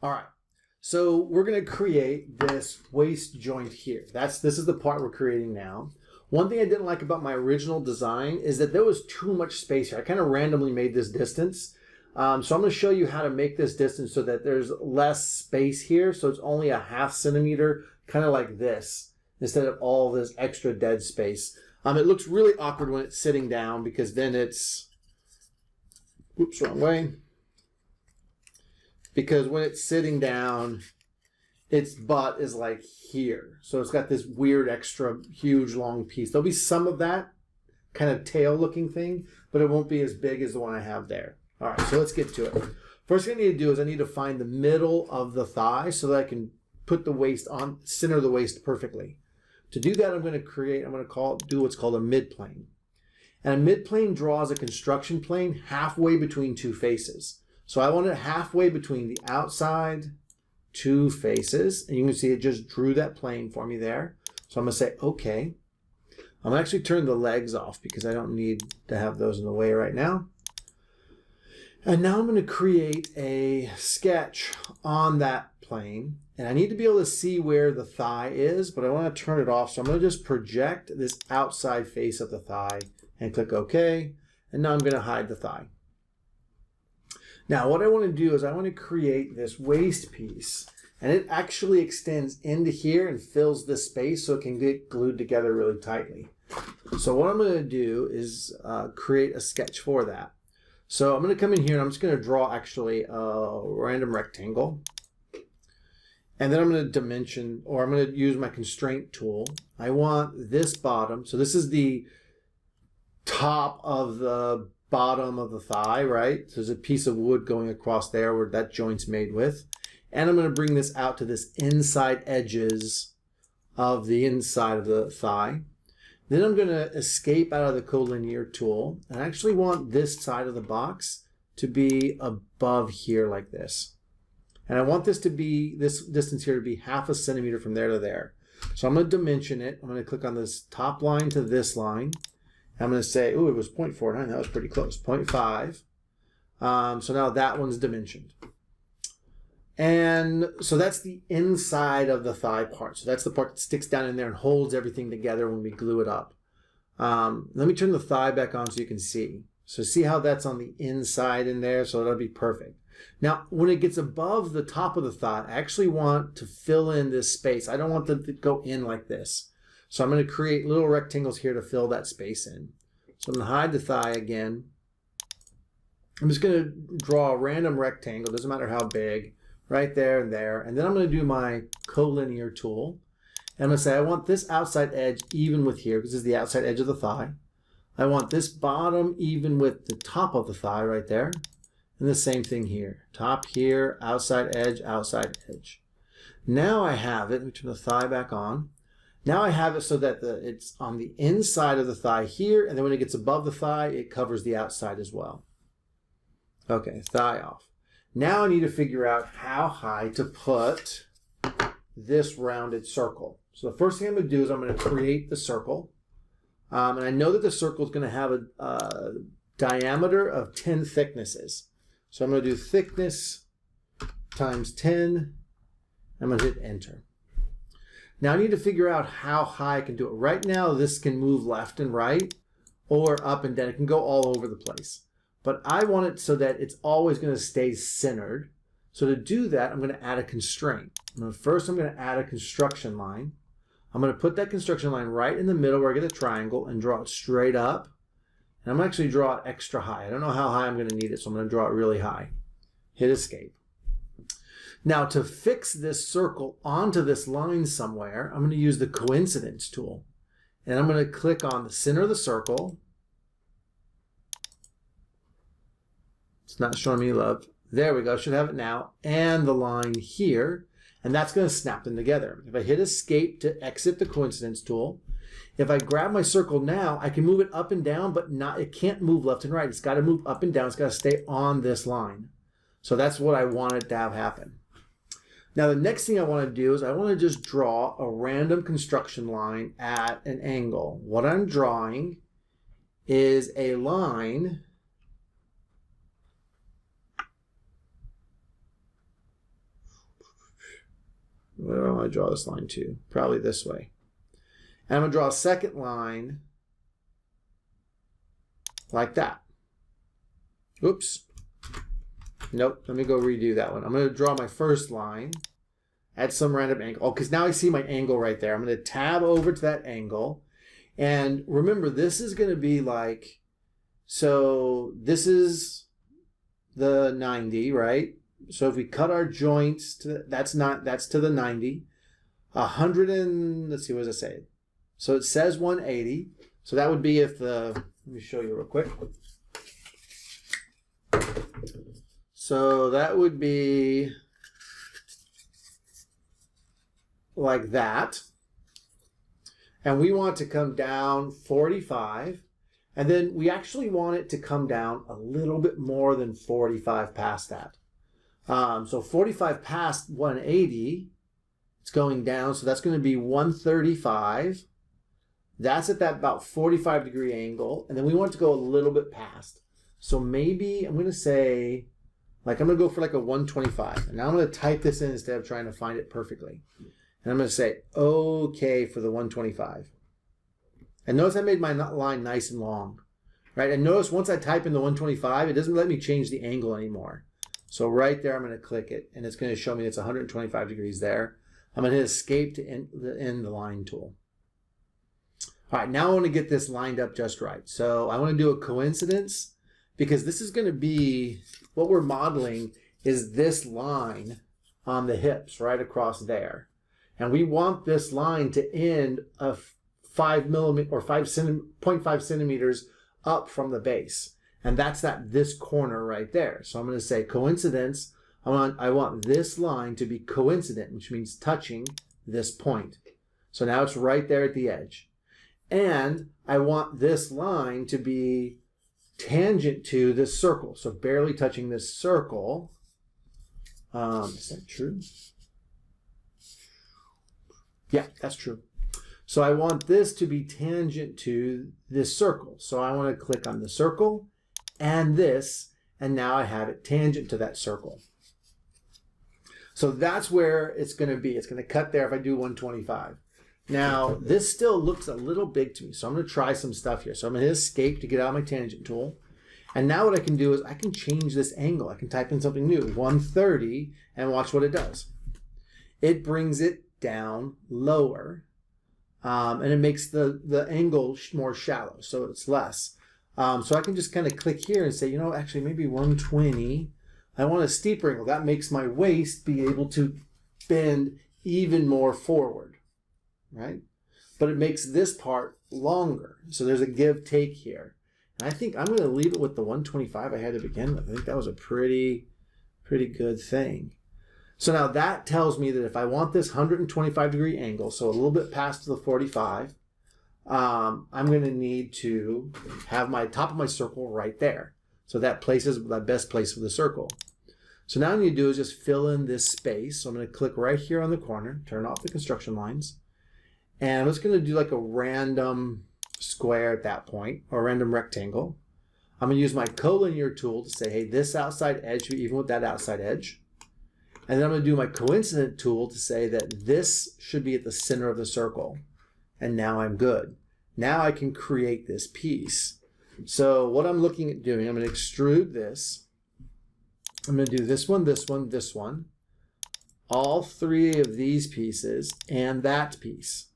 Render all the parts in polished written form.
All right, so we're going to create this waist joint here. This is the part we're creating now. One thing I didn't like about my original design is that there was too much space here. I kind of randomly made this distance. So I'm going to show you how to make this distance so that there's less space here. So it's only a 0.5 centimeter, kind of like this, instead of all this extra dead space. It looks really awkward when it's sitting down because then it's, oops, wrong way. Because when it's sitting down, its butt is like here. So it's got this weird extra huge long piece. There'll be some of that kind of tail looking thing, but it won't be as big as the one I have there. All right, so let's get to it. First thing I need to do is I need to find the middle of the thigh so that I can put the waist on, center the waist perfectly. To do that, I'm going to do what's called a midplane. And a midplane draws a construction plane halfway between two faces. So I want it halfway between the outside two faces. And you can see it just drew that plane for me there. So I'm going to say, okay. I'm going to actually turn the legs off because I don't need to have those in the way right now. And now I'm going to create a sketch on that plane. And I need to be able to see where the thigh is, but I want to turn it off. So I'm going to just project this outside face of the thigh and click OK. And now I'm going to hide the thigh. Now what I want to do is I want to create this waist piece. And it actually extends into here and fills this space so it can get glued together really tightly. So what I'm going to do is create a sketch for that. So I'm going to come in here and I'm just going to draw actually a random rectangle. And then I'm going to dimension, or I'm going to use my constraint tool. I want this bottom. So this is the top of the bottom of the thigh, right? So there's a piece of wood going across there where that joint's made with. And I'm going to bring this out to this inside edges of the inside of the thigh. Then I'm going to escape out of the collinear tool. And I actually want this side of the box to be above here like this. And I want this distance here to be 0.5 centimeter from there to there. So I'm going to dimension it. I'm going to click on this top line to this line. I'm going to say, oh, it was 0.49. That was pretty close. 0.5. So now that one's dimensioned. And so that's the inside of the thigh part. So that's the part that sticks down in there and holds everything together when we glue it up. Let me turn the thigh back on so you can see. So see how that's on the inside in there? So that'll be perfect. Now, when it gets above the top of the thigh, I actually want to fill in this space. I don't want them to go in like this. So I'm going to create little rectangles here to fill that space in. So I'm going to hide the thigh again. I'm just going to draw a random rectangle, doesn't matter how big, right there and there. And then I'm going to do my collinear tool. And I'm going to say I want this outside edge even with here, because this is the outside edge of the thigh. I want this bottom even with the top of the thigh right there. And the same thing here. Top here, outside edge, outside edge. Now I have it. Let me turn the thigh back on. Now I have it so that it's on the inside of the thigh here, and then when it gets above the thigh, it covers the outside as well. Okay, thigh off. Now I need to figure out how high to put this rounded circle. So the first thing I'm going to do is I'm going to create the circle. And I know that the circle is going to have a diameter of 10 thicknesses. So I'm going to do thickness times 10. I'm going to hit enter. Now I need to figure out how high I can do it. Right now this can move left and right or up and down. It can go all over the place. But I want it so that it's always going to stay centered. So to do that, I'm going to add a constraint. First I'm going to add a construction line. I'm going to put that construction line right in the middle where I get a triangle and draw it straight up. And I'm actually draw it extra high. I don't know how high I'm going to need it, so I'm going to draw it really high. Hit escape. Now to fix this circle onto this line somewhere, I'm going to use the coincidence tool. And I'm going to click on the center of the circle. It's not showing me love. There we go. I should have it now. And the line here. And that's going to snap them together. If I hit escape to exit the coincidence tool, if I grab my circle now, I can move it up and down, but it can't move left and right. It's got to move up and down. It's got to stay on this line. So that's what I wanted to have happen. Now the next thing I want to do is I want to just draw a random construction line at an angle. What I'm drawing is a line where do I want to draw this line to? Probably this way. And I'm going to draw a second line like that. Oops. Nope. Let me go redo that one. I'm going to draw my first line at some random angle. Oh, because now I see my angle right there. I'm going to tab over to that angle. And remember, this is going to be like, so this is the 90, right? So if we cut our joints to that's to the 90. 100 and let's see, what does it say? So it says 180. So that would be if the, let me show you real quick. So that would be like that. And we want to come down 45. And then we actually want it to come down a little bit more than 45 past that. So 45 past 180, it's going down. So that's going to be 135. That's at that about 45 degree angle. And then we want to go a little bit past. So maybe I'm going to say, like, I'm going to go for like a 125. And now I'm going to type this in instead of trying to find it perfectly. And I'm going to say, okay, for the 125. And notice I made my line nice and long, right? And notice once I type in the 125, it doesn't let me change the angle anymore. So right there, I'm going to click it, and it's going to show me it's 125 degrees there. I'm going to hit escape to end the line tool. All right, now I want to get this lined up just right. So I want to do a coincidence, because this is going to be, what we're modeling is this line on the hips right across there. And we want this line to end a 5 millimeter or 0.5 centimeters up from the base. And that's this corner right there. So I'm going to say coincidence. I want this line to be coincident, which means touching this point. So now it's right there at the edge. And I want this line to be tangent to this circle. So barely touching this circle. Is that true? Yeah, that's true. So I want this to be tangent to this circle. So I want to click on the circle and this, and now I have it tangent to that circle. So that's where it's going to be. It's going to cut there if I do 125. Now, this still looks a little big to me, so I'm going to try some stuff here. So I'm going to hit escape to get out of my tangent tool. And now what I can do is I can change this angle. I can type in something new, 130, and watch what it does. It brings it down lower, and it makes the angle more shallow, so it's less. So I can just kind of click here and say, you know, actually maybe 120. I want a steeper angle. That makes my waist be able to bend even more forward, right? But it makes this part longer. So there's a give take here. And I think I'm going to leave it with the 125 I had to begin with. I think that was a pretty good thing. So now that tells me that if I want this 125 degree angle, so a little bit past the 45, I'm going to need to have my top of my circle right there. So that places the best place for the circle. So now what I need to do is just fill in this space. So I'm going to click right here on the corner, turn off the construction lines. And I'm just going to do like a random square at that point, or a random rectangle. I'm going to use my collinear tool to say, hey, this outside edge should be even with that outside edge. And then I'm going to do my coincident tool to say that this should be at the center of the circle. And now I'm good. Now I can create this piece. So what I'm looking at doing, I'm going to extrude this. I'm going to do this one, this one, this one. All three of these pieces and that piece.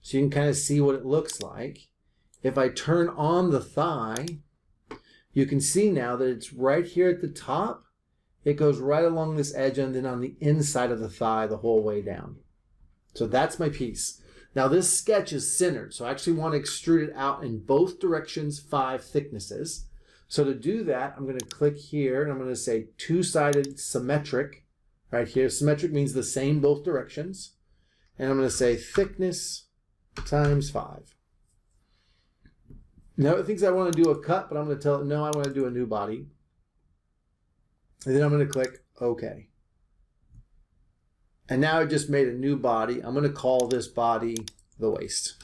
So you can kind of see what it looks like. If I turn on the thigh, you can see now that it's right here at the top. It goes right along this edge and then on the inside of the thigh the whole way down. So that's my piece. Now this sketch is centered, so I actually want to extrude it out in both directions, 5 thicknesses. So to do that, I'm going to click here and I'm going to say two-sided symmetric right here. Symmetric means the same both directions. And I'm going to say thickness times 5. Now it thinks I want to do a cut, but I'm going to tell it, no, I want to do a new body. And then I'm going to click OK. And now I just made a new body. I'm going to call this body the waist.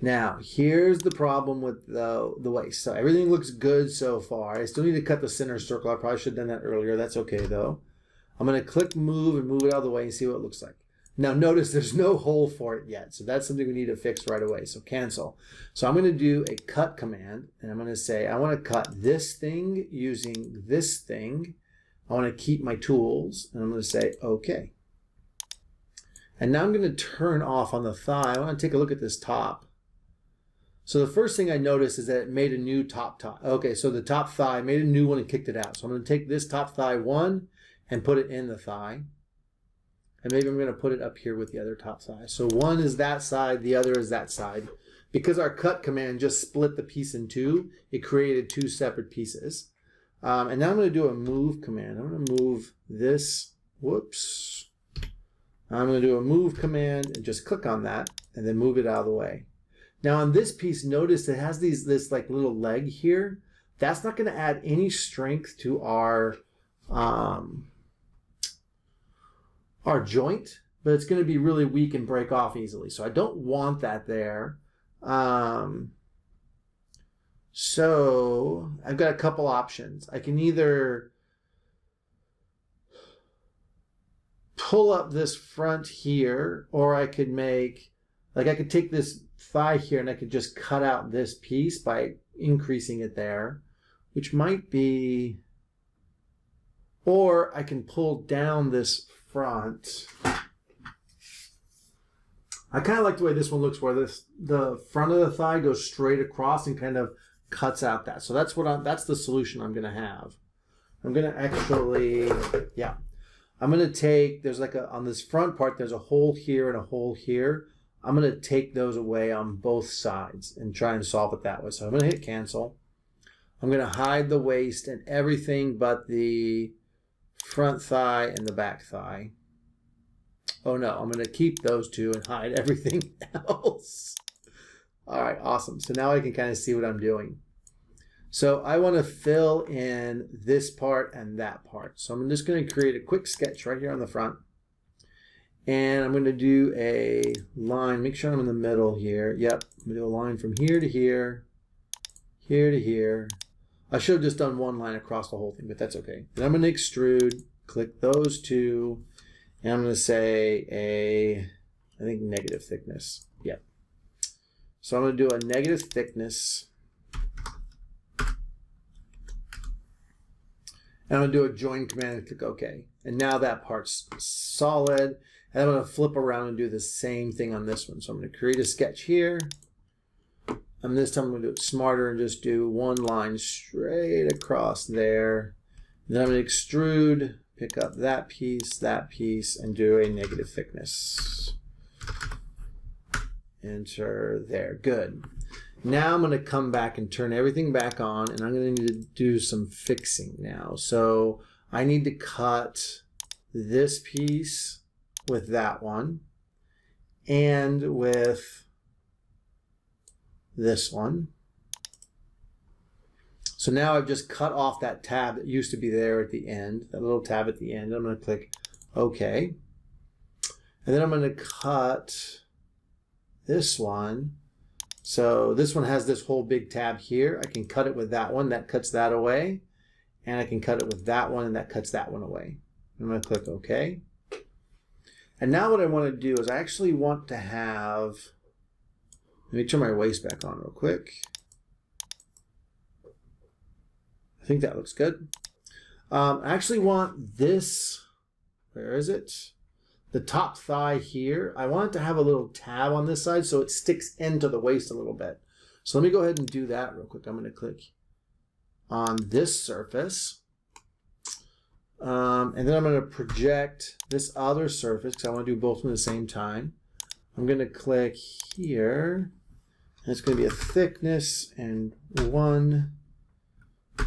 Now, here's the problem with the waist. So everything looks good so far. I still need to cut the center circle. I probably should have done that earlier. That's okay though. I'm going to click move and move it out of the way and see what it looks like. Now notice there's no hole for it yet. So that's something we need to fix right away. So cancel. So I'm going to do a cut command and I'm going to say I want to cut this thing using this thing. I want to keep my tools and I'm going to say okay. And now I'm going to turn off on the thigh. I want to take a look at this top. So the first thing I noticed is that it made a new top. Okay, so the top thigh made a new one and kicked it out. So I'm going to take this top thigh one and put it in the thigh. And maybe I'm going to put it up here with the other top thigh. So one is that side, the other is that side. Because our cut command just split the piece in two, it created two separate pieces. And now I'm going to do a move command. I'm going to move this. Whoops. I'm going to do a move command and just click on that and then move it out of the way. Now on this piece, notice it has this like little leg here. That's not going to add any strength to our joint, but it's going to be really weak and break off easily. So I don't want that there. So I've got a couple options. I can either pull up this front here, or I could make, like I could take this thigh here and I could just cut out this piece by increasing it there, which might be, or I can pull down this front. I kind of like the way this one looks, where the front of the thigh goes straight across and kind of cuts out that. So that's that's the solution I'm going to have. I'm going to actually, yeah, I'm going to take, there's like on this front part, there's a hole here and a hole here. I'm going to take those away on both sides and try and solve it that way. So I'm going to hit cancel. I'm going to hide the waist and everything but the front thigh and the back thigh. Oh no, I'm going to keep those two and hide everything else. All right, awesome. So now I can kind of see what I'm doing. So I want to fill in this part and that part. So I'm just going to create a quick sketch right here on the front. And I'm going to do a line, make sure I'm in the middle here. Yep, I'm going to do a line from here to here, here to here. I should have just done one line across the whole thing, but that's okay. Then I'm going to extrude, click those two, and I'm going to say I think negative thickness. Yep. So I'm going to do a negative thickness. And I'm going to do a join command and click OK. And now that part's solid. And I'm going to flip around and do the same thing on this one. So I'm going to create a sketch here. And this time I'm going to do it smarter and just do one line straight across there. And then I'm going to extrude, pick up that piece, and do a negative thickness. Enter there. Good. Now I'm going to come back and turn everything back on, and I'm going to need to do some fixing now. So I need to cut this piece with that one and with this one. So now I've just cut off that tab that used to be there at the end, that little tab at the end. I'm going to click OK. And then I'm going to cut this one. So this one has this whole big tab here. I can cut it with that one. That cuts that away. And I can cut it with that one, and that cuts that one away. I'm going to click OK. And now what I want to do is I actually want to have, let me turn my waist back on real quick. I think that looks good. I actually want this, where is it? The top thigh here. I want it to have a little tab on this side so it sticks into the waist a little bit. So let me go ahead and do that real quick. I'm going to click on this surface. And then I'm going to project this other surface because I want to do both at the same time. I'm going to click here. And it's going to be a thickness and one.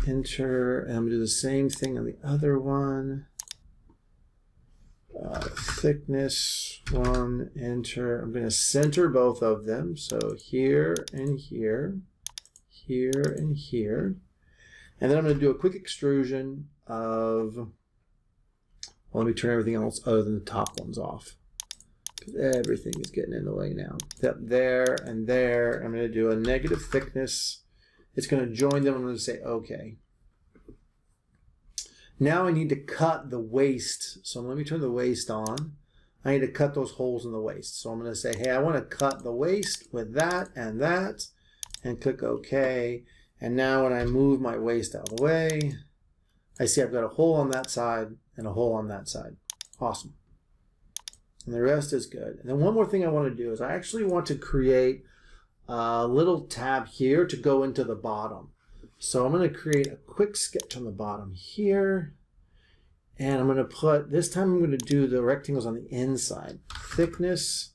Enter. And I'm going to do the same thing on the other one. Thickness, one, enter. I'm going to center both of them. So here and here, here and here. And then I'm going to do a quick extrusion of, well, let me turn everything else other than the top ones off. Everything is getting in the way now. Yep, there and there. I'm going to do a negative thickness. It's going to join them. I'm going to say OK. Now I need to cut the waist. So let me turn the waist on. I need to cut those holes in the waist. So I'm going to say, hey, I want to cut the waist with that, and click OK. And now when I move my waist out of the way, I see I've got a hole on that side and a hole on that side. Awesome. And the rest is good. And then one more thing I want to do is I actually want to create a little tab here to go into the bottom. So I'm going to create a quick sketch on the bottom here. And I'm going to put, this time I'm going to do the rectangles on the inside. Thickness.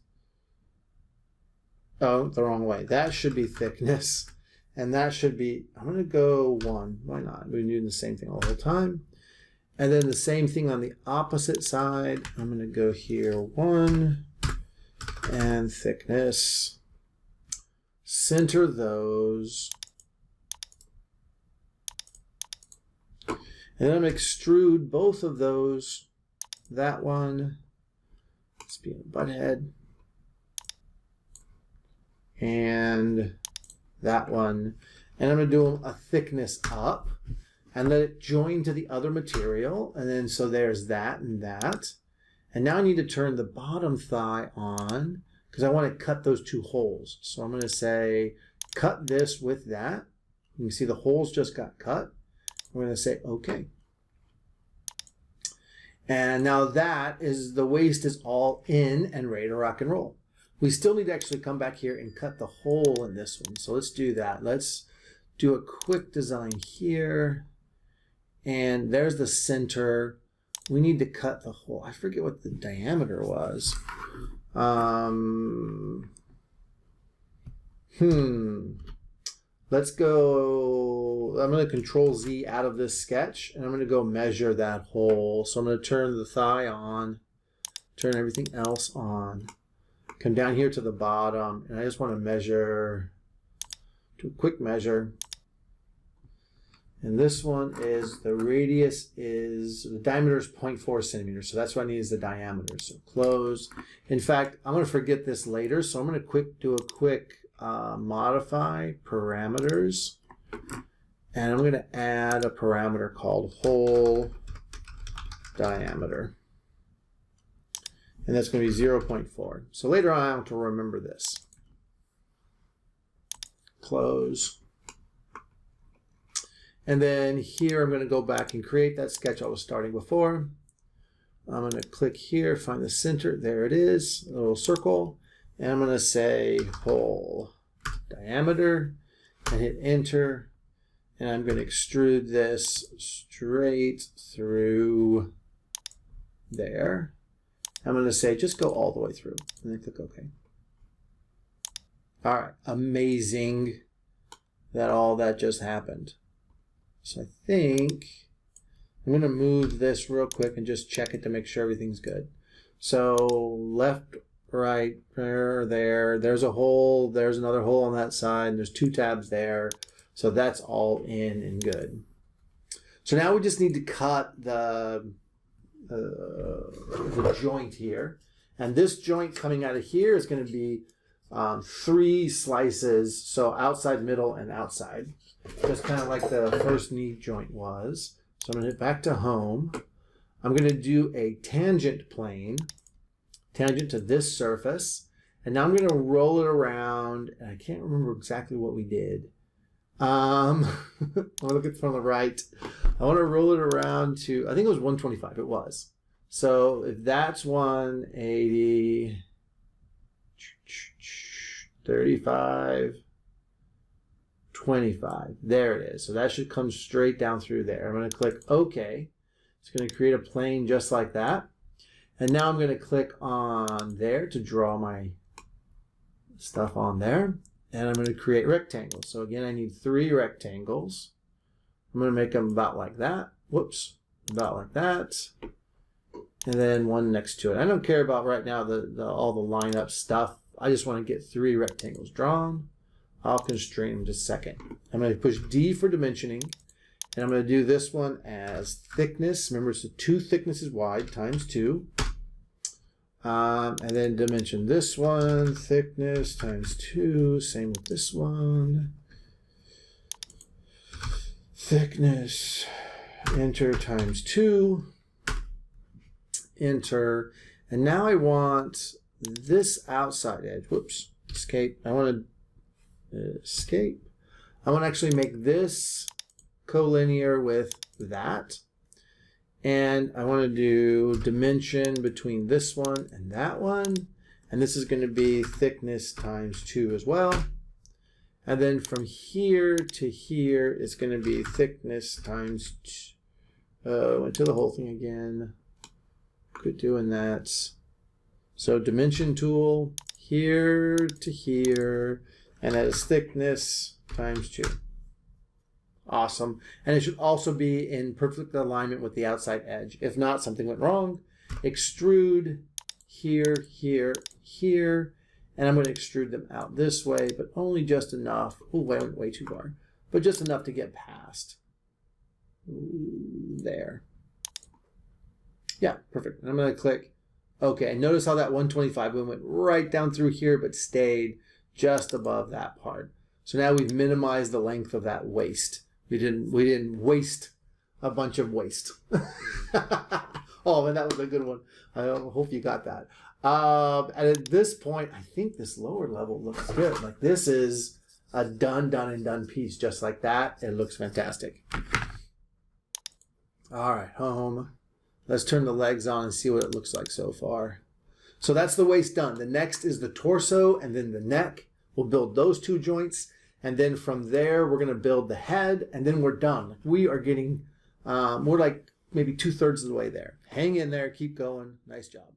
Oh, the wrong way. That should be thickness. And that should be, I'm going to go 1. Why not? We're doing the same thing all the time. And then the same thing on the opposite side. I'm going to go here 1 and thickness. Center those. And then I'm going to extrude both of those. That one. Let's be a butt head. And that one. And I'm going to do a thickness up. And let it join to the other material. And then so there's that and that. And now I need to turn the bottom thigh on because I want to cut those 2 holes. So I'm going to say cut this with that. You can see the holes just got cut. We're going to say OK. And now that is the waist is all in and ready to rock and roll. We still need to actually come back here and cut the hole in this one. So let's do that. Let's do a quick design here. And there's the center. We need to cut the hole. I forget what the diameter was. Let's go. I'm going to Control Z out of this sketch. And I'm going to go measure that hole. So I'm going to turn the thigh on. Turn everything else on. Come down here to the bottom. And I just want to measure. Do a quick measure. And this one is, the radius is, the diameter is 0.4 centimeters. So that's what I need is the diameter. So close. In fact, I'm going to forget this later. So I'm going to do a quick modify parameters. And I'm going to add a parameter called hole diameter. And that's going to be 0.4. So later on, I have to remember this. Close. And then here, I'm going to go back and create that sketch I was starting before. I'm going to click here, find the center. There it is, a little circle. And I'm going to say hole diameter and hit enter. And I'm going to extrude this straight through there. I'm going to say just go all the way through. And then click OK. All right, amazing that all that just happened. So I think I'm going to move this real quick and just check it to make sure everything's good. So left, right, there. There's a hole. There's another hole on that side. And there's 2 tabs there. So that's all in and good. So now we just need to cut the joint here. And this joint coming out of here is going to be 3 slices. So outside, middle, and outside. Just kind of like the first knee joint was. So I'm going to hit back to home. I'm going to do a tangent plane, tangent to this surface. And now I'm going to roll it around. And I can't remember exactly what we did. I'm looking from the right. I want to roll it around to, I think it was 125. It was. So if that's 180, 35, 25. There it is. So that should come straight down through there. I'm going to click OK. It's going to create a plane just like that. And now I'm going to click on there to draw my stuff on there. And I'm going to create rectangles. So again, I need 3 rectangles. I'm going to make them about like that. Whoops. About like that. And then one next to it. I don't care about right now all the line up stuff. I just want to get 3 rectangles drawn. I'll constrain them just a second. I'm going to push D for dimensioning. And I'm going to do this one as thickness. Remember, it's 2 thicknesses wide times 2. And then dimension this one, thickness times 2, same with this one. Thickness, enter times 2, enter. And now I want this outside edge, whoops, escape. I want to escape. I want to actually make this collinear with that. And I want to do dimension between this one and that one. And this is going to be thickness times 2 as well. And then from here to here, it's going to be thickness times 2. Went to the whole thing again. Quit doing that. So dimension tool, here to here. And that is thickness times 2. Awesome. And it should also be in perfect alignment with the outside edge. If not, something went wrong. Extrude here, here, here. And I'm going to extrude them out this way, but only just enough. Oh, I went way too far. But just enough to get past. There. Yeah, perfect. And I'm going to click OK. Notice how that 125 went right down through here, but stayed just above that part. So now we've minimized the length of that waist. We didn't waste a bunch of waste. Oh, and that was a good one. I hope you got that. And at this point, I think this lower level looks good. Like this is a done and done piece, just like that. It looks fantastic. All right, home. Let's turn the legs on and see what it looks like so far. So that's the waist done. The next is the torso and then the neck. We'll build those 2 joints. And then from there, we're going to build the head, and then we're done. We are getting more like maybe 2/3 of the way there. Hang in there. Keep going. Nice job.